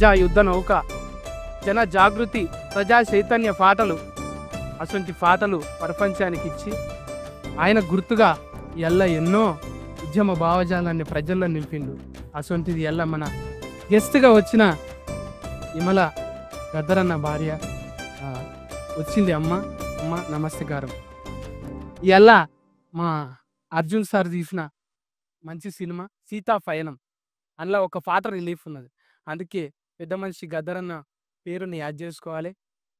ప్రజా యుద్ధ నౌక, జన జాగృతి, ప్రజా చైతన్య పాటలు, అటువంటి పాటలు ప్రపంచానికి ఇచ్చి ఆయన గుర్తుగా ఎల్ల ఎన్నో ఉద్యమ భావజాలాన్ని ప్రజల్లో నింపిండు. అటువంటిది ఎల్ల మన గెస్ట్గా వచ్చిన విమల గద్దరన్న భార్య వచ్చింది. అమ్మ నమస్కారం. ఇలా మా అర్జున్ సార్ తీసిన మంచి సినిమా సీతా పయనం, అందులో ఒక పాట రిలీఫ్ ఉన్నది. అందుకే పెద్ద మనిషి గద్దరన్న పేరుని యాడ్ చేసుకోవాలి.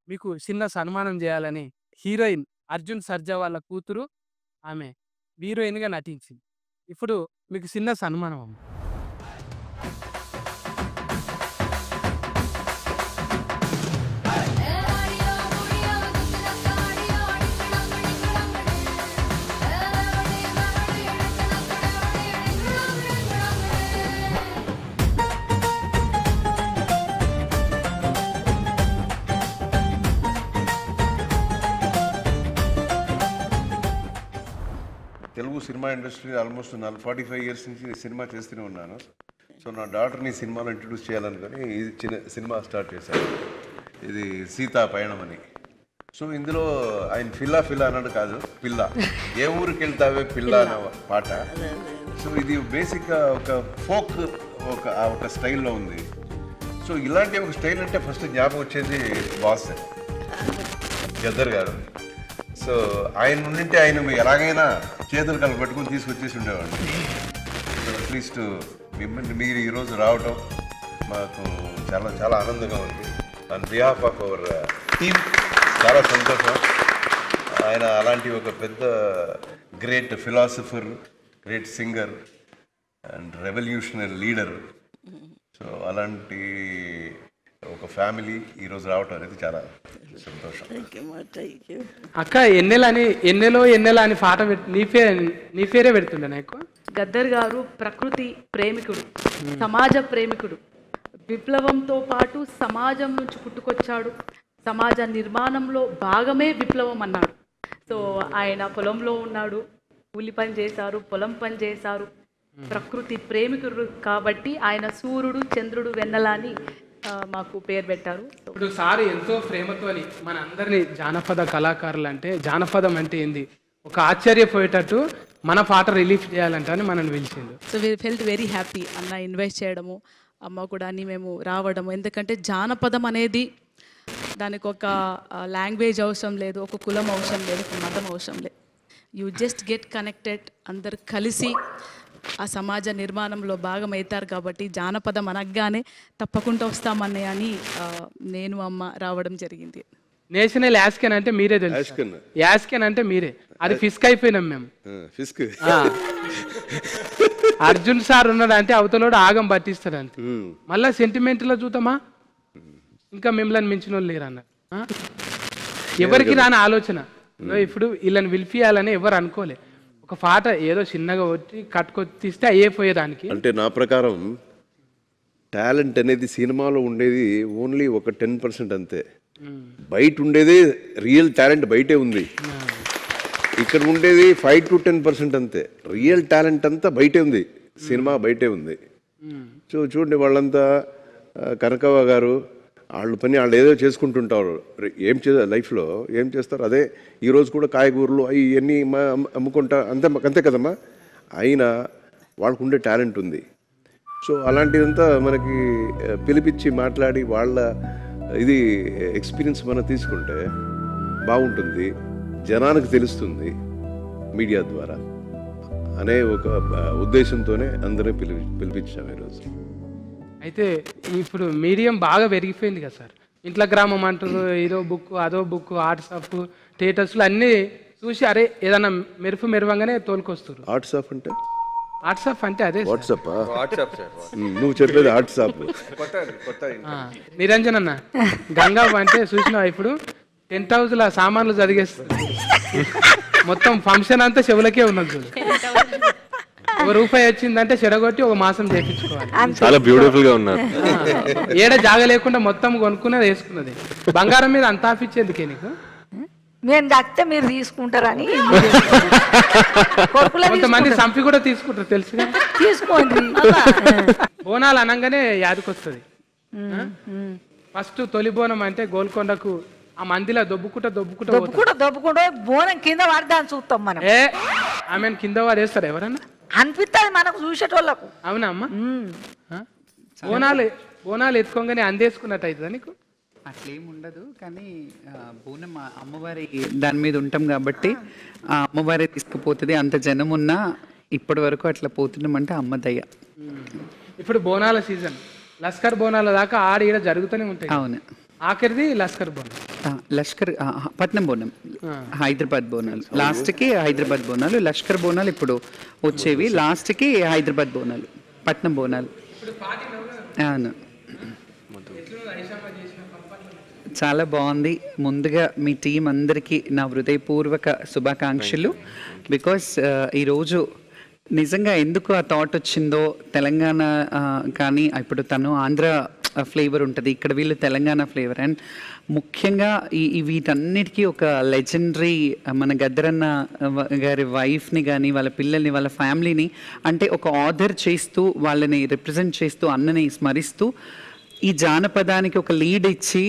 మీకు చిన్న సన్మానం చేయాలని హీరోయిన్ అర్జున్ సర్జా వాళ్ళ కూతురు, ఆమె హీరోయిన్గా నటించింది. ఇప్పుడు మీకు చిన్న సన్మానం అమ్మ. Telugu cinema industry almost 45 years నుంచి సినిమా చేస్తూనే ఉన్నాను. సో నా డాటర్ని సినిమాలో ఇంట్రడ్యూస్ చేయాలనుకొని ఈ చిన్న సినిమా స్టార్ట్ చేశాను. ఇది సీతా పయనం అని. సో ఇందులో ఆయన ఫిల్లా అన్నాడు కాదు, పిల్ల, ఏ ఊరికి వెళ్తావే పిల్ల అన్న పాట. సో ఇది బేసిక్గా ఒక ఫోక్ ఒక స్టైల్లో ఉంది. సో ఇలాంటి ఒక స్టైల్ అంటే ఫస్ట్ జ్ఞాపకం వచ్చేది బాస్ గద్దర్ గారు. సో ఆయన ఉండింటే ఆయన ఎలాగైనా చేతులు కలపెట్టుకుని తీసుకొచ్చేసి ఉండేవాడిని. సో అట్లీస్ట్ మిమ్మల్ని మీరు ఈరోజు రావటం మాకు చాలా చాలా ఆనందంగా ఉంది. On behalf of our team చాలా సంతోషం. ఆయన అలాంటి ఒక పెద్ద great philosopher, great singer and revolutionary leader. So అలాంటి ఒక ఫ్యామిలీ ఈరోజు రావటం అనేది చాలా సంతోషం. అక్క ఎన్నెలో అని పాట నీ పేరే పెడుతుండే నాకు. గద్దర్ గారు ప్రకృతి ప్రేమికుడు, సమాజ ప్రేమికుడు. విప్లవంతో పాటు సమాజం నుంచి పుట్టుకొచ్చాడు. సమాజ నిర్మాణంలో భాగమే విప్లవం అన్నాడు. సో ఆయన పొలంలో ఉన్నాడు, కూలి పని చేశారు, పొలం పని చేశారు. ప్రకృతి ప్రేమికుడు కాబట్టి ఆయన సూర్యుడు, చంద్రుడు, వెన్నెల అని మాకు పేరు పెట్టారు. ఇప్పుడు సార్ ఎంతో ప్రేమతో మన అందరినీ జానపద కళాకారులు అంటే, జానపదం అంటే ఏంది ఒక ఆశ్చర్యపోయేటట్టు మన పాట రిలీఫ్ చేయాలంటే అని మనల్ని పిలిచిండు. So we felt very happy అన్న ఇన్వైట్ చేయడము, అమ్మ కూడా అని మేము రావడము. ఎందుకంటే జానపదం అనేది దానికి ఒక లాంగ్వేజ్ అవసరం లేదు, ఒక కులం అవసరం లేదు, ఒక మతం అవసరం లేదు. యూ జస్ట్ గెట్ కనెక్టెడ్, అందరు కలిసి ఆ సమాజ నిర్మాణంలో భాగం అవుతారు. కాబట్టి జానపదం అనగానే తప్పకుండా వస్తామని అని నేను అమ్మ రావడం జరిగింది. నేషనల్ యాస్కెన్ అంటే మీరే తెలుసు, యాస్కెన్ అంటే మీరే, అది ఫిస్క్ అయిపోయినాం మేము. ఫిస్క్ అర్జున్ సార్ ఉన్నాడు అంటే అవతలోడు ఆగం పట్టిస్తాడు అంతే. మళ్ళా సెంటిమెంట్లో చూద్దామా, ఇంకా మిమ్మల్ని మించిన వాళ్ళు లేరు అన్న. ఎవరికి రాని ఆలోచన ఇప్పుడు వీళ్ళని పిలిపియాలని ఎవరు అనుకోలే. ఒక పాట ఏదో చిన్నగా వచ్చి కట్టుకొచ్చిస్తే అయిపోయేదానికి. అంటే నా ప్రకారం టాలెంట్ అనేది సినిమాలో ఉండేది ఓన్లీ ఒక 10% అంతే. బయట ఉండేది రియల్ టాలెంట్ బయటే ఉంది. ఇక్కడ ఉండేది 5 to 10% అంతే. రియల్ టాలెంట్ అంతా బయటే ఉంది, సినిమా బయటే ఉంది. సో చూడండి, వాళ్ళంతా కనకవ్వ గారు వాళ్ళు పని వాళ్ళు ఏదో చేసుకుంటుంటారు. లైఫ్లో ఏం చేస్తారు, అదే ఈరోజు కూడా కాయగూరలు అవి ఇవన్నీ అమ్ముకుంటా అంతే కదమ్మా. అయినా వాళ్ళకు ఉండే టాలెంట్ ఉంది. సో అలాంటిదంతా మనకి పిలిపించి మాట్లాడి వాళ్ళ ఇది ఎక్స్పీరియన్స్ మనం తీసుకుంటే బాగుంటుంది, జనానికి తెలుస్తుంది మీడియా ద్వారా అనే ఒక ఉద్దేశంతోనే అందరూ పిలిపించాము ఈరోజు. అయితే ఇప్పుడు మీడియం బాగా పెరిగిపోయింది కదా సార్. ఇంట్లో గ్రామం అంటారు, ఏదో బుక్ అదో బుక్, వాట్సాప్ స్టేటస్లు అన్నీ చూసి అరే ఏదన్నా మెరువంగానే తోలుకొస్తారు. వాట్సాప్ అంటే వాట్సాప్ అంటే అదే వాట్సాప్. నువ్వు చెప్పేది వాట్సాప్. నిరంజన్ అన్న గంగా అంటే చూసినావా, ఇప్పుడు 10th హౌస్లో సామాన్లు చదివేస్తారు, మొత్తం ఫంక్షన్ అంతా చెవులకే ఉన్నది చూడు. ₹1 వచ్చిందంటే చెడగొట్టి ఒక మాసం చేయించుకోవాలి. చాలా బ్యూటిఫుల్ గా ఉన్నారు. ఏడ జాగ లేకుండా మొత్తం కొనుక్కున్నది వేసుకున్నది. బంగారం మీద అంత ఆఫిచ్చేందుకే నీకు? మేము దక్కితే మీరు తీసుకుంటారని. కొంతమంది సంపి కూడా తీసుకుంటారు తెలుసుగా. తీసుకోండి. బోనాలు అనగానే యాదకొస్తుంది ఫస్ట్ తొలి బోనం అంటే గోల్కొండకు ఆ మందిలో దొబ్బుకుంటా దొబ్బుకుంటూ బోనం కింద పడదాన్ని చూస్తాం మనం. ఆమెను కింద వాడేస్తారు ఎవరన్నా అనిపిస్తుంది మనకు చూసేటోళ్ళకు. అవునా అమ్మ? బోనాలు ఎత్తుకోగానే అందేసుకున్నట్టు అవుతుందా నీకు? అట్లేం ఉండదు, కానీ బోనం అమ్మవారి దాని మీద ఉంటాం కాబట్టి ఆ అమ్మవారే తీసుకుపోతుంది. అంత జనం ఉన్నా ఇప్పటి వరకు అట్లా పోతున్నామంటే అమ్మ దయ. ఇప్పుడు బోనాల సీజన్, లస్కర్ బోనాల దాకా ఆడ ఈడ జరుగుతూనే ఉంటాయి. అవును, ఆఖరిది లస్కర్ బోనం. లష్కర్ పట్నం బోనం, హైదరాబాద్ బోనాలు లాస్ట్కి, హైదరాబాద్ బోనాలు. లష్కర్ బోనాలు ఇప్పుడు వచ్చేవి, లాస్ట్కి హైదరాబాద్ బోనాలు, పట్నం బోనాలు. అవును, చాలా బాగుంది. ముందుగా మీ టీం అందరికీ నా హృదయపూర్వక శుభాకాంక్షలు. బికాస్ ఈరోజు నిజంగా ఎందుకు ఆ థాట్ వచ్చిందో, తెలంగాణ కానీ ఇప్పుడు తను ఆంధ్ర ఫ్లేవర్ ఉంటుంది, ఇక్కడ వీళ్ళు తెలంగాణ ఫ్లేవర్. అండ్ ముఖ్యంగా వీటన్నిటికీ ఒక లెజెండరీ మన గద్దరన్న గారి వైఫ్ని కానీ వాళ్ళ పిల్లల్ని వాళ్ళ ఫ్యామిలీని అంటే ఒక ఆర్డర్ చేస్తూ వాళ్ళని రిప్రజెంట్ చేస్తూ అన్నని స్మరిస్తూ ఈ జానపదానికి ఒక లీడ్ ఇచ్చి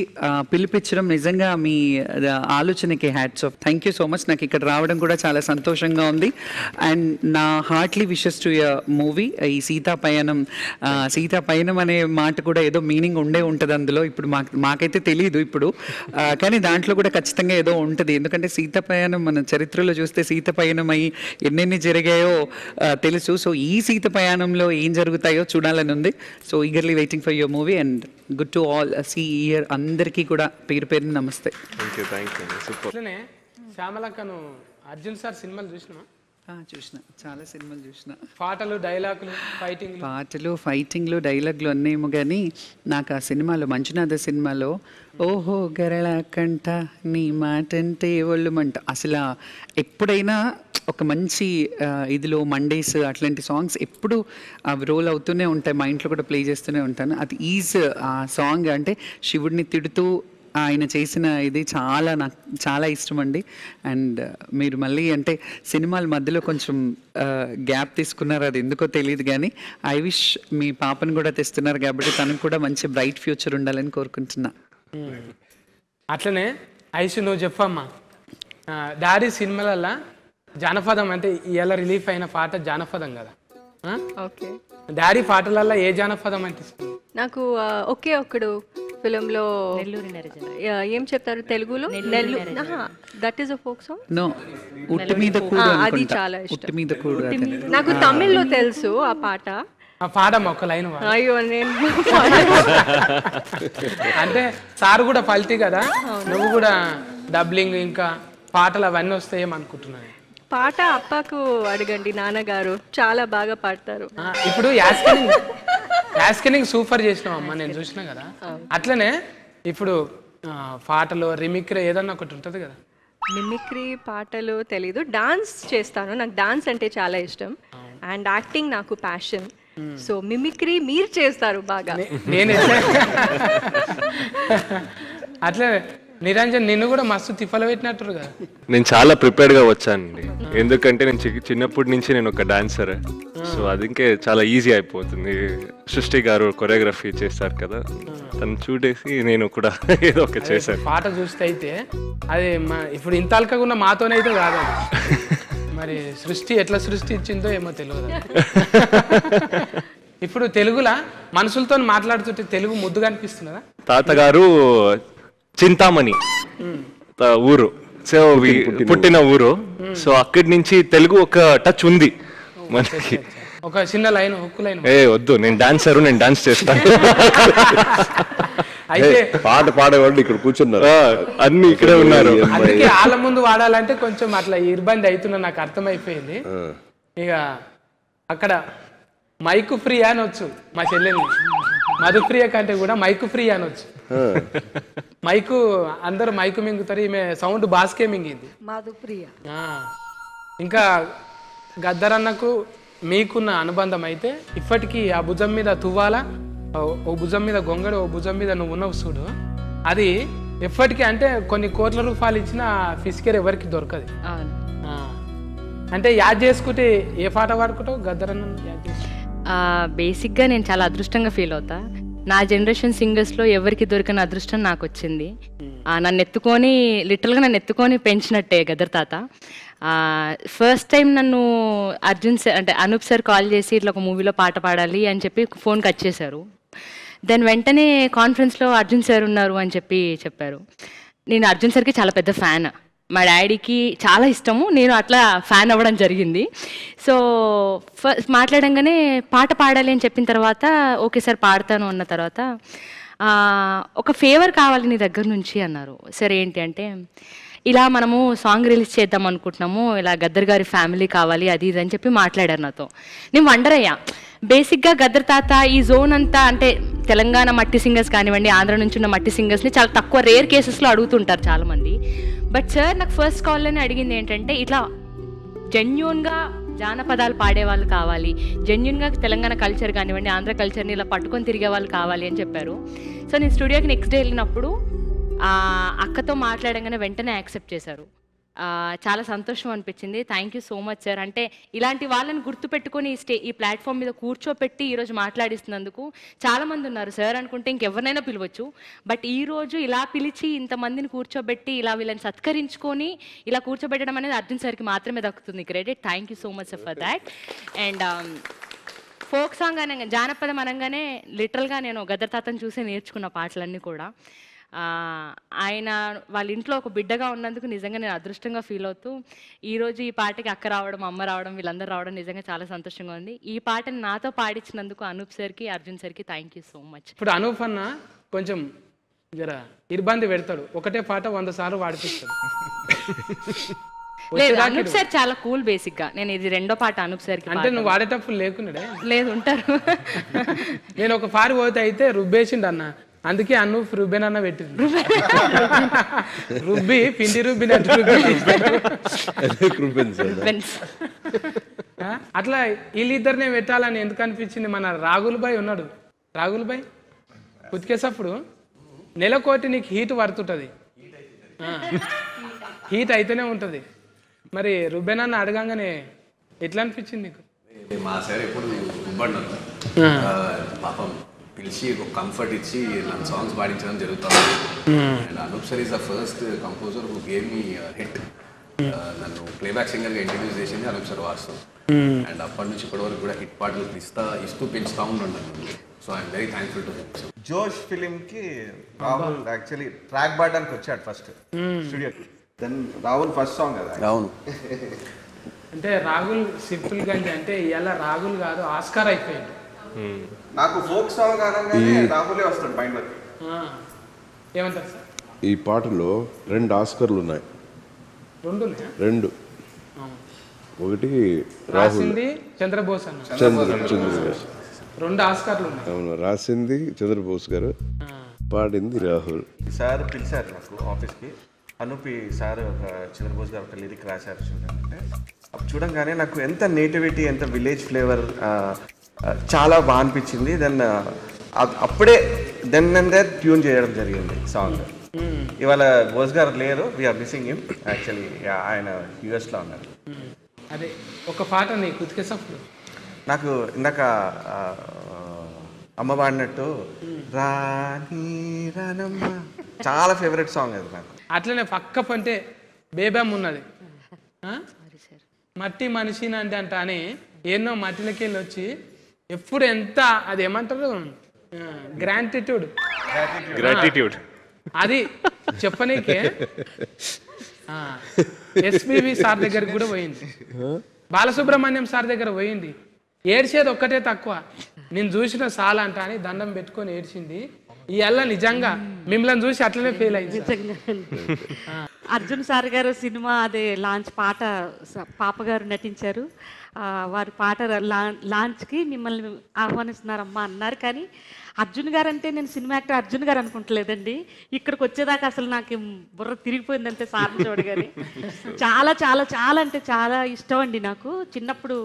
పిలిపించడం నిజంగా మీ ఆలోచనకి hats off. Thank you so much. నాకు ఇక్కడ రావడం కూడా చాలా సంతోషంగా ఉంది. అండ్ నా heartly wishes to your movie. ఈ సీతా పయనం అనే మాట కూడా ఏదో మీనింగ్ ఉంటుంది అందులో. ఇప్పుడు మాకైతే తెలియదు ఇప్పుడు, కానీ దాంట్లో కూడా ఖచ్చితంగా ఏదో ఉంటుంది. ఎందుకంటే సీతా పయనం మన చరిత్రలో చూస్తే సీత పయనం అయ్యి ఎన్నెన్ని జరిగాయో తెలుసు. సో ఈ సీత పయనంలో ఏం జరుగుతాయో చూడాలని ఉంది. So eagerly waiting for your movie and good to all see year. అందరికీ కూడా పేరు పేరుని నమస్తే. అట్లనే శ్యామలక్కను అర్జున్ సార్ సినిమాలు చూసినా? చూసిన, చాలా సినిమాలు చూసిన. పాటలు, డైలాగులు, ఫైటింగ్లు, డైలాగులు అన్నేమో, కానీ నాకు ఆ సినిమాలో మంచునాథ సినిమాలో ఓహో గరళ కంట నీ మాటంటే ఒళ్ళుమంట, అసలు ఎప్పుడైనా ఒక మంచి ఇదిలో మండేస్ అట్లాంటి సాంగ్స్ ఎప్పుడు అవి రోల్ అవుతూనే ఉంటాయి, మా ఇంట్లో కూడా ప్లే చేస్తూనే ఉంటాను. అది ఆ సాంగ్ అంటే శివుడిని తిడుతూ ఆయన చేసిన ఇది నాకు చాలా ఇష్టం అండి. అండ్ మీరు మళ్ళీ అంటే సినిమాల మధ్యలో కొంచెం గ్యాప్ తీసుకున్నారు, అది ఎందుకో తెలియదు, కానీ ఐ విష్ మీ పాపను కూడా తెస్తున్నారు కాబట్టి తనకు కూడా మంచి బ్రైట్ ఫ్యూచర్ ఉండాలని కోరుకుంటున్నా. అట్లనే ఐషు నువ్వు చెప్పమ్మా, డాడీ సినిమాలల్లో జానపదం అంటే ఇలా రిలీఫ్ అయిన పాట జానపదం కదా, ఓకే, డాడీ పాటలల్లో ఏ జానపదం అంటే ఇష్టం? నాకు ఒకే ఒక్కడు ఫిలింలో ఏం చెప్తారు తెలుగులో, that is a folk song. No, ఉట్టి మీద కూడు, అది చాలా ఇష్టం. ఉట్టి మీద కూడు నాకు తమిళ్లో తెలుసు ఆ పాట. పాడమ్మ ఒక లైన్. అయ్యో నేను అంటే సార్ కూడా పల్టీ కదా, నువ్వు కూడా డబ్లింగ్ ఇంకా పాటలు అవన్నీ వస్తాయేమో అనుకుంటున్నాను. పాట అప్పకు అడగండి, నాన్నగారు చాలా బాగా పాడతారు. ఇప్పుడు యాస్కెనింగ్ సూపర్ చేసినావు అమ్మ, నేను చూసినా కదా. అట్లనే ఇప్పుడు పాటలు రిమిక్రీ ఏదన్నా ఒకటి ఉంటుంది కదా. మిమిక్రీ పాటలు తెలీదు, డాన్స్ చేస్తాను, నాకు డాన్స్ అంటే చాలా ఇష్టం. అండ్ యాక్టింగ్ నాకు ప్యాషన్. సో మిమిక్రీ మీరు చేస్తారు బాగా. నేను అట్లే నిరంజన్ నిన్ను కూడా మస్తు తిప్పలు పెట్టినట్టు కదా. నేను చాలా ప్రిపేర్డ్గా వచ్చానండి, ఎందుకంటే నేను చిన్నప్పటి నుంచి నేను ఒక డాన్సర్. సో అది ఇంకే చాలా ఈజీ అయిపోతుంది. సృష్టి గారు కొరియోగ్రఫీ చేస్తారు కదా, తను చూడేసి నేను కూడా ఏదో ఒక చేశాను. పాట చూస్తే అయితే అది ఇప్పుడు ఇంత అల్కగా మాతోనైతే కాదు, మరి సృష్టి ఎట్లా సృష్టి ఇచ్చిందో ఏమో తెలియదు. ఇప్పుడు తెలుగులా మనుషులతో మాట్లాడుతుంటే తెలుగు ముద్దుగా అనిపిస్తున్నదా? తాతగారు చింతామణి ఊరు, సో పుట్టిన ఊరు. సో అక్కడి నుంచి తెలుగు ఒక టచ్ ఉంది మనకి. ఒక చిన్న లైన్, హుక్కు లైన్. వద్దు, నేను డాన్సర్, నేను డాన్స్ చేస్తాను. అయితే పాట పాడేవాళ్ళు ఇక్కడ కూర్చున్నారు, అన్ని ఇక్కడే ఉన్నారు. అందుకే వాళ్ళ ముందు వాడాలంటే కొంచెం అట్లా ఇబ్బంది అవుతున్నా నాకు అర్థమైపోయింది. ఇక అక్కడ మైకు ఫ్రీ అనొచ్చు, మా చెల్లెల్ని మధుప్రియ కంటే కూడా మైకు ఫ్రీ అనొచ్చు. మైకు అందరూ మైకు మింగుతారు, ఈమె సౌండ్ బాస్కే మింగింది మధుప్రియ. ఇంకా గద్దరన్నకు మీకున్న అనుబంధం అయితే ఇప్పటికీ ఆ భుజం మీద తువ్వాల, ఓ భుజం మీద గొంగడు, ఓ భుజం మీద నువ్వు ఉన్నావు చూడు, అది ఎప్పటికీ అంటే కొన్ని కోట్ల రూపాయలు ఇచ్చిన ఫిస్కేర్ ఎవరికి దొరకదు. అంటే యాద్ చేసుకుంటే ఏ పాట పాడుకుంటావు గద్దరన్న యాద్ చేసుకుంటావు? బేసిక్గా నేను చాలా అదృష్టంగా ఫీల్ అవుతా. నా జనరేషన్ సింగర్స్లో ఎవరికి దొరికిన అదృష్టం నాకు వచ్చింది. నన్ను ఎత్తుకొని పెంచినట్టే గదర్ తాత. ఫస్ట్ టైం నన్ను అర్జున్ సార్ అంటే అనూప్ సార్ కాల్ చేసి ఇట్లా ఒక మూవీలో పాట పాడాలి అని చెప్పి ఫోన్ కట్ చేశారు. దెన్ వెంటనే కాన్ఫరెన్స్లో అర్జున్ సార్ ఉన్నారు అని చెప్పారు. నేను అర్జున్ సార్కి చాలా పెద్ద ఫ్యాన్, మా డాడీకి చాలా ఇష్టము, నేను అట్లా ఫ్యాన్ అవ్వడం జరిగింది. సో ఫస్ట్ మాట్లాడంగానే పాట పాడాలి అని చెప్పిన తర్వాత ఓకే సార్ పాడతాను అన్న తర్వాత ఒక ఫేవర్ కావాలి నీ దగ్గర నుంచి అన్నారు. సరే ఏంటి అంటే ఇలా మనము సాంగ్ రిలీజ్ చేద్దాం అనుకుంటున్నాము, ఇలా గద్దర్ గారి ఫ్యామిలీ కావాలి అది ఇది అని చెప్పి మాట్లాడారు నాతో. నేను వండర్ అయ్యా. బేసిక్గా గద్దర్ తాత ఈ జోన్ అంతా అంటే తెలంగాణ మట్టి సింగర్స్ కానివ్వండి, ఆంధ్ర నుంచి ఉన్న మట్టి సింగర్స్ని చాలా తక్కువ రేర్ కేసెస్లో అడుగుతుంటారు చాలామంది. బట్ సార్ నాకు ఫస్ట్ కాల్లోనే అడిగింది ఏంటంటే ఇట్లా జెన్యూన్గా జానపదాలు పాడేవాళ్ళు కావాలి, జెన్యూన్గా తెలంగాణ కల్చర్ కానివ్వండి, ఆంధ్ర కల్చర్ని ఇలా పట్టుకొని తిరిగే వాళ్ళు కావాలి అని చెప్పారు. సో నేను స్టూడియోకి నెక్స్ట్ డే వెళ్ళినప్పుడు అక్కతో మాట్లాడంగానే వెంటనే యాక్సెప్ట్ చేశారు. చాలా సంతోషం అనిపించింది. Thank you so much sir. అంటే ఇలాంటి వాళ్ళని గుర్తుపెట్టుకొని ఈ ప్లాట్ఫామ్ మీద కూర్చోపెట్టి ఈరోజు మాట్లాడిస్తున్నందుకు చాలామంది ఉన్నారు సార్ అనుకుంటే ఇంకెవరినైనా పిలవచ్చు, బట్ ఈరోజు ఇలా పిలిచి ఇంతమందిని కూర్చోబెట్టి ఇలా వీళ్ళని సత్కరించుకొని ఇలా కూర్చోబెట్టడం అనేది అర్జున్ సార్కి మాత్రమే దక్కుతుంది credit. Thank you so much for that. And folk song అనగా జానపదం అనగానే లిటరల్గా నేను గద్దర్ తాతను చూసి నేర్చుకున్న పాటలన్నీ కూడా. ఆయన వాళ్ళ ఇంట్లో ఒక బిడ్డగా ఉన్నందుకు నిజంగా నేను అదృష్టంగా ఫీల్ అవుతూ ఈరోజు ఈ పాటకి అక్క రావడం, అమ్మ రావడం, వీళ్ళందరూ రావడం నిజంగా చాలా సంతోషంగా ఉంది. ఈ పాటని నాతో పాడించినందుకు అనూప్ సార్కి, అర్జున్ సార్కి థ్యాంక్ యూ సో మచ్. ఇప్పుడు అనూప్ అన్న కొంచెం జర ఇబ్బంది పెడతాడు, ఒకటే పాట 100 సార్లు పాడిపిస్తాడు. లేదు, అనూప్ సార్ చాలా కూల్. బేసిక్గా నేను ఇది రెండో పాట అనూప్ సార్కి. అంటే నువ్వు వాడేటప్పుడు లేకున్నాడే? లేదు, ఉంటారు. నేను ఒక పారి పోతే అయితే రుబ్బేసిండు అన్న, అందుకే అనూప్ రుబ్బెన్ అన్న పెట్టింది. రుబ్బి పిండి అట్లా వీళ్ళిద్దరినే పెట్టాలని ఎందుకు అనిపించింది? మన రాగుల్ భాయ్ ఉన్నాడు, రాగుల్ భాయ్ ఉతికేసప్పుడు నెలకోటి నీకు హీట్ పడుతుంటుంది, హీట్ అయితేనే ఉంటుంది. మరి రుబ్బెన్ అన్న అడగంగానే ఎట్లా అనిపించింది నీకు? మా సార్ ఎప్పుడు రుబ్బన్నారు, పాపం పిలిచి ఒక కంఫర్ట్ ఇచ్చి నన్ను సాంగ్స్ పాడించడం జరుగుతుంది. And Anoop sir is the first composer who gave me hit. నన్ను ప్లేబ్యాక్ సింగర్గా ఇంట్రడ్యూస్ చేసింది అనూప్ సార్ వాస్తవం. అండ్ అప్పటి నుంచి ఇప్పటి వరకు కూడా హిట్ పాటలు ఇస్తూ పెంచుతూ ఉన్నాను. So I'm very thankful to him. జోష్ ఫిలింకి రాహుల్ యాక్చువల్లీ ట్రాక్ పాడడానికి వచ్చాడు ఫస్ట్ స్టూడియోకి. దెన్ రాహుల్ ఫస్ట్ సాంగ్ కదా. అవును. అంటే రాహుల్ సింపుల్ గా అంటే ఇలా రాహుల్ కాదు, ఆస్కార్ అయిపోయాడు. నాకు ఫోక్ సాంగ్ అనగానే రాహులే వస్తాడు మైండ్లోకి. ఏమంటారు సార్? ఈ పాటలో 2 ఆస్కర్లు ఉన్నాయి. 2 ఒకటి రాసింది చంద్రబోస్ అన్న, 2 ఆస్కార్లు ఉన్నాయి. అవును, రాసింది చంద్రబోస్ గారు, పాడింది రాహుల్. సార్ పిలిచారు నాకు ఆఫీస్కి, అనూపి సార్ ఒక చంద్రబోస్ గారు ఒక లిరిక్ రాశారు చూడంటే, అప్పుడు చూడంగానే నాకు ఎంత నేటివిటీ, ఎంత విలేజ్ ఫ్లేవర్ చాలా బాగా అనిపించింది. దెన్ అప్పుడే దెన్ అండ్ దేర్ ట్యూన్ చేయడం జరిగింది సాంగ్. ఇవాళ బోస్ గారు లేరు, వీఆర్ మిస్సింగ్ హిమ్. యాక్చువల్లీ ఆయన యూఎస్లో ఉన్నారు. అదే ఒక పాట నీకు ఉతికేసప్పుడు నాకు ఇందాక అమ్మ పాడినట్టు రాని రానమ్మ చాలా ఫేవరెట్ సాంగ్ అది నాకు. అట్లనే పక్క పంటే బేబమ్ ఉన్నది, మట్టి మనిషిని అంటే అని ఎన్నో మట్టిలకి వెళ్ళి వచ్చి ఎప్పుడు ఎంత అది ఏమంటారు గ్రాటిట్యూడ్ అది చెప్పనీకే ఎస్పీవి సార్ దగ్గరికి కూడా పోయింది, బాలసుబ్రహ్మణ్యం సార్ దగ్గర పోయింది. ఏడ్చేది ఒక్కటే తక్కువ, నేను చూసిన చాలా అంట అని దండం పెట్టుకొని ఏడ్చింది. ఇవాళ నిజంగా మిమ్మల్ని చూసి అట్లనే ఫెయిల్ అయింది. అర్జున్ సార్ గారు సినిమా అదే లాంచ్ పాట పాప గారు నటించారు. వారి పాట లాంచ్కి మిమ్మల్ని ఆహ్వానిస్తున్నారమ్మా అన్నారు. కానీ అర్జున్ గారు అంటే నేను సినిమా యాక్టర్ అర్జున్ గారు అనుకుంటలేదండి. ఇక్కడికి వచ్చేదాకా అసలు నాకు బుర్ర తిరిగిపోయిందంటే సార్ చూడగానే చాలా చాలా చాలా అంటే చాలా ఇష్టం అండి నాకు. చిన్నప్పుడు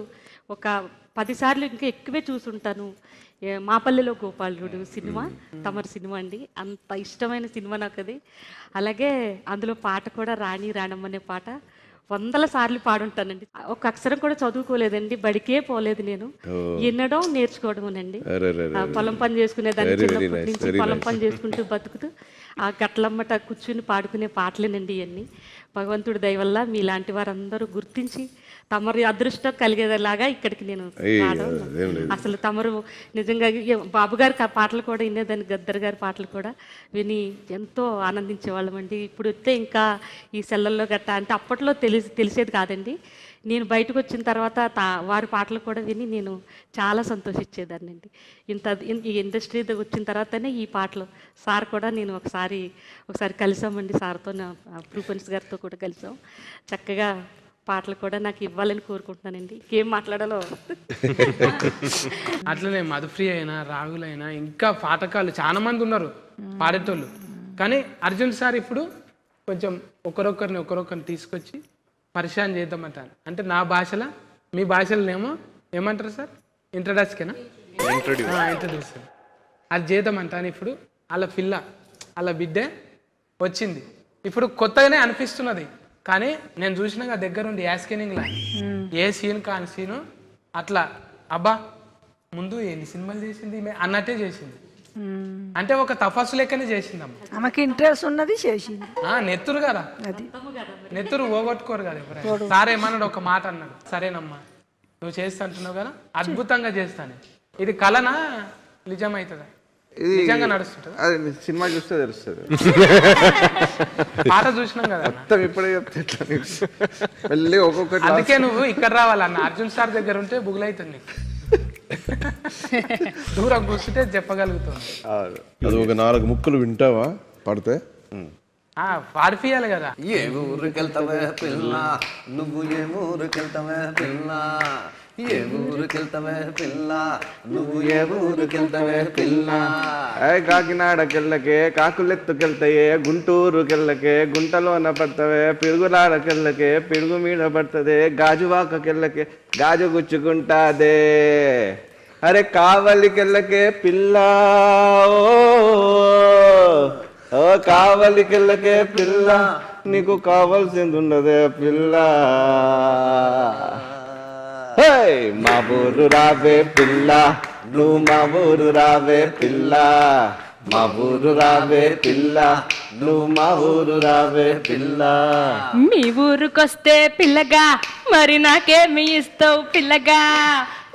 ఒక 10 సార్లు ఇంకా ఎక్కువే చూసుంటాను. మా పల్లెలో గోపాలుడు సినిమా తమరి సినిమా అండి, అంత ఇష్టమైన సినిమా నాకు అది. అలాగే అందులో పాట కూడా రాణి రాణమ్మ అనే పాట వందల సార్లు పాడుంటానండి. ఒక అక్షరం కూడా చదువుకోలేదండి, బడికే పోలేదు నేను. వినడం నేర్చుకోవడమేనండి. పొలం పని చేసుకునేదాన్ని చిన్నప్పటి నుంచి. పొలం పని చేసుకుంటూ బతుకుతూ ఆ గట్లమ్మట కూర్చుని పాడుకునే పాటలేనండి ఇవన్నీ. భగవంతుడి దయ వల్ల మీలాంటి వారందరూ గుర్తించి తమరు అదృష్టం కలిగేలాగా ఇక్కడికి నేను అసలు తమరు నిజంగా బాబు గారి పాటలు కూడా వినేదాన్ని, గద్దర్ గారి పాటలు కూడా విని ఎంతో ఆనందించేవాళ్ళం అండి. ఇప్పుడు వస్తే ఇంకా ఈ సెల్లల్లో గట్టా అంటే అప్పట్లో తెలిసేది కాదండి. నేను బయటకు వచ్చిన తర్వాత వారి పాటలు కూడా విని నేను చాలా సంతోషించేదాన్ని అండి. ఈ ఇండస్ట్రీ వచ్చిన తర్వాతనే ఈ పాటలు సార్ కూడా నేను ఒకసారి కలిసామండి. సార్తో ప్రూపన్స్ గారితో కూడా కలిసాం. చక్కగా పాటలు కూడా నాకు ఇవ్వాలని కోరుకుంటున్నానండి. ఇంకేం మాట్లాడాలో. అట్లనే మధుప్రియ అయినా రాహులైనా ఇంకా పాఠకాలు చాలా మంది ఉన్నారు పాడేటోళ్ళు. కానీ అర్జున్ సార్ ఇప్పుడు కొంచెం ఒకరొకరిని తీసుకొచ్చి పరిచయం చేద్దామంటారు. అంటే నా భాషలో మీ భాషలోనేమో ఏమంటారు సార్? ఇంట్రడ్యూస్ అది చేద్దామంటాను. ఇప్పుడు వాళ్ళ బిడ్డే వచ్చింది. ఇప్పుడు కొత్తగానే అనిపిస్తున్నది. కానీ నేను చూసినాక దగ్గరుండి యాస్కెనింగ్లా ఏ సీన్ కాని సీను అట్లా అబ్బా ముందు ఎన్ని సినిమాలు చేసింది అన్నట్టే చేసింది. అంటే ఒక తపస్సు లెక్కనే చేసిందమ్మా. ఆమెకి ఇంట్రెస్ట్ ఉన్నది చేసింది. నెత్తురు కదా, నెత్తురు పోగొట్టుకోరు కదా. సార్ ఏమన్నాడు, ఒక మాట అన్నాడు, సరేనమ్మా నువ్వు చేస్తా అంటున్నావు కదా, అద్భుతంగా చేస్తాను. ఇది కలనా నిజమవుతుందా? నిజంగా నడుస్తుంటది. అది సినిమా చూస్తే తెలుస్తుంది. పాట చూసినాం కదా మొత్తం ఇప్పుడే చెప్తే మళ్ళీ ఒక్కొక్కటి. అందుకే నువ్వు ఇక్కడ రావాలన్న. అర్జున్ సార్ దగ్గర ఉంటే బుగులైతుంది నీకు. దూరం కూర్చుంటే చెప్పగలుగుతావు. అది ఒక 4 ముక్కలు వింటావా పాడితే? పాడిపియాలి కదా. ఏ ఊరికెళ్తావే పిల్ల నువ్వు, ఏ ఊరికెళ్తావే పిల్ల, ఏ ఊరికెళ్తావే పిల్ల నువ్వు, ఏ ఊరికెళ్తావే పిల్ల. కాకినాడకెళ్ళకే కాకులెత్తుకెళ్తాయే, గుంటూరుకెళ్ళకే గుంటలోన పడతావే, పిడుగులాడకెళ్ళకే పిడుగు మీద పడుతుంది, గాజువాకకెళ్ళకే గాజు గుచ్చుకుంటాదే. అరే కావలికెళ్ళకే పిల్ల, ఓ కావలికెళ్ళకే పిల్ల, నీకు కావాల్సింది ఉండదే పిల్ల. మా ఊరు రావే పిల్ల, నువ్వు మా ఊరు రావే పిల్ల, మా ఊరు రావే పిల్ల, నువ్వు మా ఊరు రావే పిల్ల. మీ ఊరుకొస్తే పిల్లగా మరి నాకేమి ఇస్తావు పిల్లగా,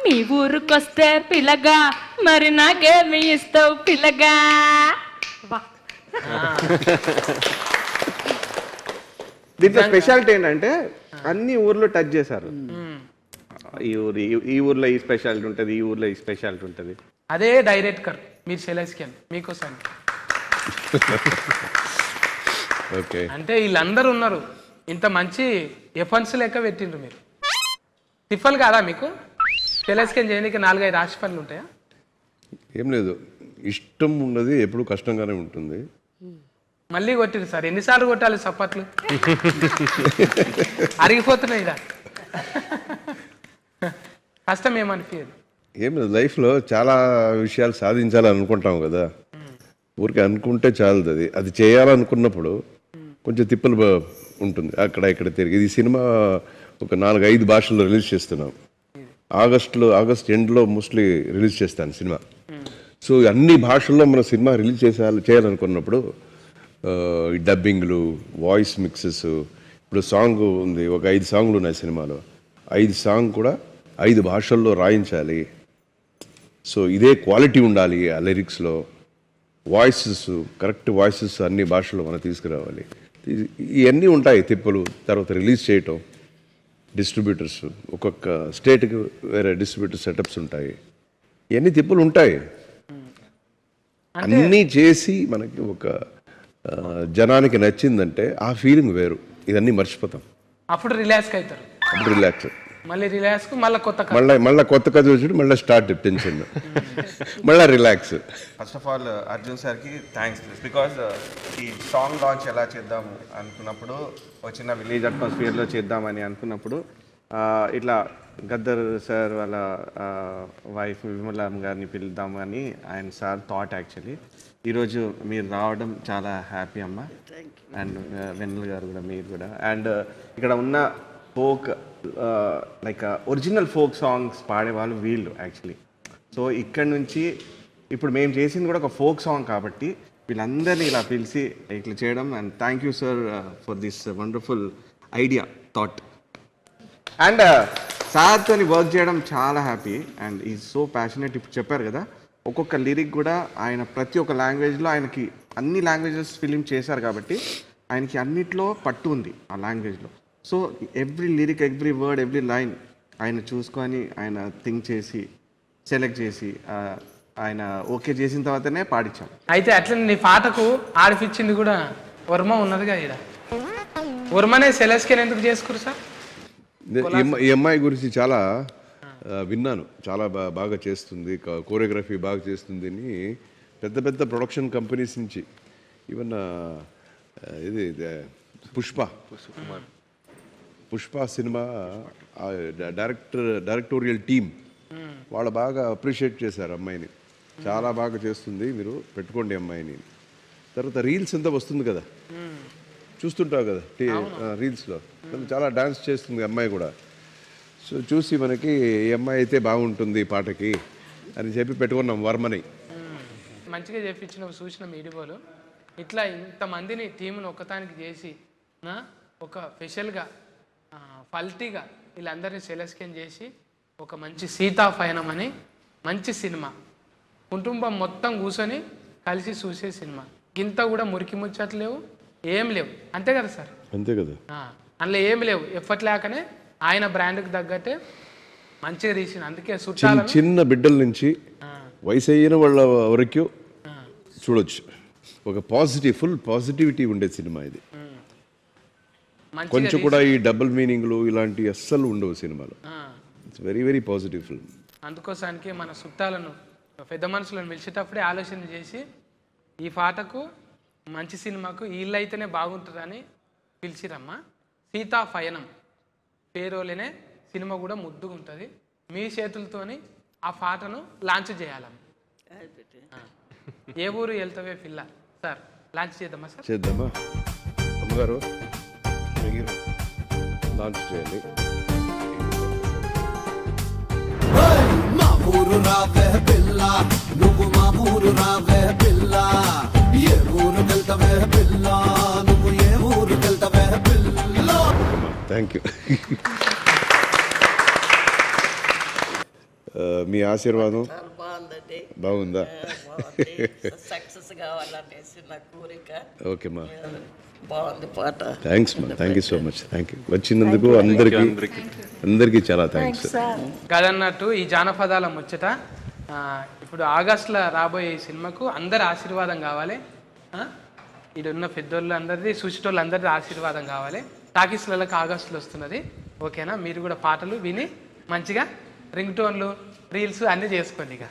మీ ఊరుకొస్తే పిల్లగా మరి నాకేమి ఇస్తావు పిల్లగా. దీంట్లో స్పెషాలిటీ ఏంటంటే అన్ని ఊర్లో టచ్ చేశారు. ఈ ఊర్లో ఈ స్పెషాలిటీ ఉంటుంది, ఈ ఊర్లో ఈ స్పెషాలిటీ ఉంటుంది. అదే డైరెక్టర్ మీరు సెలెక్షన్ మీకోసం. అంటే వీళ్ళందరూ ఉన్నారు, ఇంత మంచి ఎఫన్స్ లెక్క పెట్టిండ్రు మీరు. తిప్పలు కాదా మీకు? సెలెక్షన్ చేయడానికి 4-5 రాశి పనులు ఉంటాయా? ఏం లేదు, ఇష్టం ఉన్నది ఎప్పుడు కష్టంగానే ఉంటుంది. మళ్ళీ కొట్టిరు సార్, ఎన్నిసార్లు కొట్టాలి చప్పట్లు? అరిగిపోతున్నాయి ఇదా. కష్టం ఏమనిపించదు. ఏం లేదు, లైఫ్లో చాలా విషయాలు సాధించాలని అనుకుంటాం కదా, ఊరికి అనుకుంటే చాలదు. అది చేయాలనుకున్నప్పుడు కొంచెం తిప్పలు ఉంటుంది, అక్కడ ఇక్కడ తిరిగి. ఇది సినిమా ఒక 4-5 భాషల్లో రిలీజ్ చేస్తున్నాం. ఆగస్ట్ ఎండ్లో మోస్ట్లీ రిలీజ్ చేస్తాను సినిమా. సో అన్ని భాషల్లో మన సినిమా రిలీజ్ చేయాలనుకున్నప్పుడు ఈ డబ్బింగ్లు, వాయిస్ మిక్సెస్, ఇప్పుడు సాంగ్ ఉంది, ఒక 5 సాంగ్లు ఉన్నాయి సినిమాలో. 5 సాంగ్ కూడా 5 భాషల్లో రాయించాలి. సో ఇదే క్వాలిటీ ఉండాలి ఆ లిరిక్స్లో. వాయిసెస్, కరెక్ట్ వాయిసెస్ అన్ని భాషల్లో మనం తీసుకురావాలి. ఇవన్నీ ఉంటాయి తిప్పులు. తర్వాత రిలీజ్ చేయటం, డిస్ట్రిబ్యూటర్స్, ఒక్కొక్క స్టేట్కి వేరే డిస్ట్రిబ్యూటర్ సెటప్స్ ఉంటాయి. ఇవన్నీ తిప్పులు ఉంటాయి. అన్నీ చేసి మనకి ఒక జనానికి నచ్చిందంటే ఆ ఫీలింగ్ వేరు. ఇదన్నీ మర్చిపోతాం, అప్పుడు రిలాక్స్ అవుతారు. అప్పుడు రిలాక్స్, మళ్ళీ రిలాక్స్, మళ్ళీ కొత్త కథ వచ్చి మళ్ళీ స్టార్ట్ టెన్షన్, మళ్ళీ relax. First of all Arjun సార్కి థ్యాంక్స్, బికాజ్ ఈ సాంగ్ లాంచ్ ఎలా చేద్దాం అనుకున్నప్పుడు, ఒక చిన్న విలేజ్ అట్మాస్ఫియర్లో చేద్దామని అనుకున్నప్పుడు ఇట్లా గద్దర్ సార్ వాళ్ళ వైఫ్ విమలాం గారిని పిలుద్దాం అని ఆయన సార్ థాట్ యాక్చువల్లీ. ఈరోజు మీరు రావడం చాలా హ్యాపీ అమ్మ. అండ్ వెన్నెల గారు కూడా, మీరు కూడా. అండ్ ఇక్కడ ఉన్న folk like original folk songs పాడేవాళ్ళు వీళ్ళు యాక్చువల్లీ. సో ఇక్కడ నుంచి ఇప్పుడు మేము చేసింది కూడా ఒక ఫోక్ సాంగ్ కాబట్టి వీళ్ళందరినీ ఇలా పిలిచి ఇట్లా చేయడం. And thank you sir for this wonderful idea thought. And సార్తో వర్క్ చేయడం చాలా హ్యాపీ. అండ్ ఈ సో ప్యాషనెట్. ఇప్పుడు చెప్పారు కదా, ఒక్కొక్క లిరిక్ కూడా ఆయన ప్రతి ఒక్క లాంగ్వేజ్లో, ఆయనకి అన్ని లాంగ్వేజెస్ ఫిలిం చేశారు కాబట్టి ఆయనకి అన్నిట్లో పట్టు ఉంది ఆ లాంగ్వేజ్లో. So every lyric, every word, every line ఆయన చూసుకొని ఆయన థింక్ చేసి సెలెక్ట్ చేసి ఆయన ఓకే చేసిన తర్వాతనే పాడించాం. అయితే అట్లా నీ పాటకు ఆడిపించింది కూడా వర్మ ఉన్నదిగా ఇక్కడ. వర్మనే సెలెస్కేన్ ఎందుకు చేసుకురు సార్? ఈ అమ్మాయి గురించి చాలా విన్నాను. చాలా బాగా చేస్తుంది, కోరియోగ్రఫీ బాగా చేస్తుంది అని పెద్ద పెద్ద ప్రొడక్షన్ కంపెనీస్ నుంచి, ఈవెన్ ఇది పుష్ప సినిమా డైరెక్టోరియల్ టీమ్ వాళ్ళు బాగా అప్రిషియేట్ చేశారు అమ్మాయిని. చాలా బాగా చేస్తుంది, మీరు పెట్టుకోండి అమ్మాయిని. తర్వాత రీల్స్ అంతా వస్తుంది కదా, చూస్తుంటావు కదా రీల్స్లో, చాలా డాన్స్ చేస్తుంది అమ్మాయి కూడా. సో చూసి మనకి ఈ అమ్మాయి అయితే బాగుంటుంది పాటకి అని చెప్పి పెట్టుకున్నాం వర్మని. మంచిగా చెప్పించిన చూసిన మీడియాలో ఇట్లా ఇంతమందిని టీంను ఒక్కతానికి చేసి ఒక స్పెషల్గా ఫల్టీగా వీళ్ళందరినీ సెలెక్షన్ చేసి ఒక మంచి సీతాపయనం అని మంచి సినిమా, కుటుంబం మొత్తం కూర్చొని కలిసి చూసే సినిమా. ఇంత కూడా మురికి ముచ్చట్లేవు, ఏం లేవు, అంతే కదా సార్? అంతే కదా. అందులో ఏం లేవు, ఎఫర్ట్ లేకనే ఆయన బ్రాండ్కి తగ్గట్టే మంచిగా తీసిన. అందుకే చుట్టాలను చిన్న బిడ్డల నుంచి వయసు అయిన వాళ్ళ వరకు చూడొచ్చు. ఒక ఫుల్ పాజిటివిటీ ఉండే సినిమా ఇది. కొంచెం కూడా ఈ డబుల్ మీనింగ్లు ఇలాంటి అస్సలు ఉండవు సినిమాలో. It's very very positive film. అందుకోసానికి మన చుట్టాలను, పెద్ద మనుషులను పిలిచేటప్పుడే ఆలోచన చేసి ఈ పాటకు మంచి సినిమాకు వీళ్ళు అయితేనే బాగుంటుందని పిలిచిరమ్మా. సీతాపయనం పేరోలేనే సినిమా కూడా ముద్దుగా ఉంటుంది. మీ చేతులతోని ఆ పాటను లాంచ్ చేయాలమ్మ. ఏ ఊరు వెళ్తావే పిల్ల సార్, లాంచ్ చేద్దామా సార్? చేద్దామా అమ్మగారు, లాంచ్ చేయాలి. మా ఊరు రావే పిల్ల, నువ్వు మా ఊరు రావే పిల్ల, ఏ ఊరు వెళ్తావే పిల్ల, నువ్వు ఏ ఊరు వెళ్తావే పిల్ల. Thank you. మీ ఆశీర్వాదం బాగుందా? సక్సెస్ కావాలనేసి నా కోరిక. ఓకేమ్మా, బాగుంది పాట. థ్యాంక్స్ మా, thank you so much. Thank you వచ్చినందుకు అందరికీ చాలా థ్యాంక్స్. కాదన్నట్టు ఈ జానపదాల ముచ్చట ఇప్పుడు ఆగస్టులో రాబోయే ఈ సినిమాకు అందరి ఆశీర్వాదం కావాలి. ఇడున్న పెద్దోళ్ళు అందరిది, చూసేటోళ్ళు అందరిది ఆశీర్వాదం కావాలి. టాకీస్లకు ఆగస్టులో వస్తున్నది, ఓకేనా? మీరు కూడా పాటలు విని మంచిగా రింగ్ టోన్లు, రీల్స్ అన్నీ చేసుకోండి ఇక.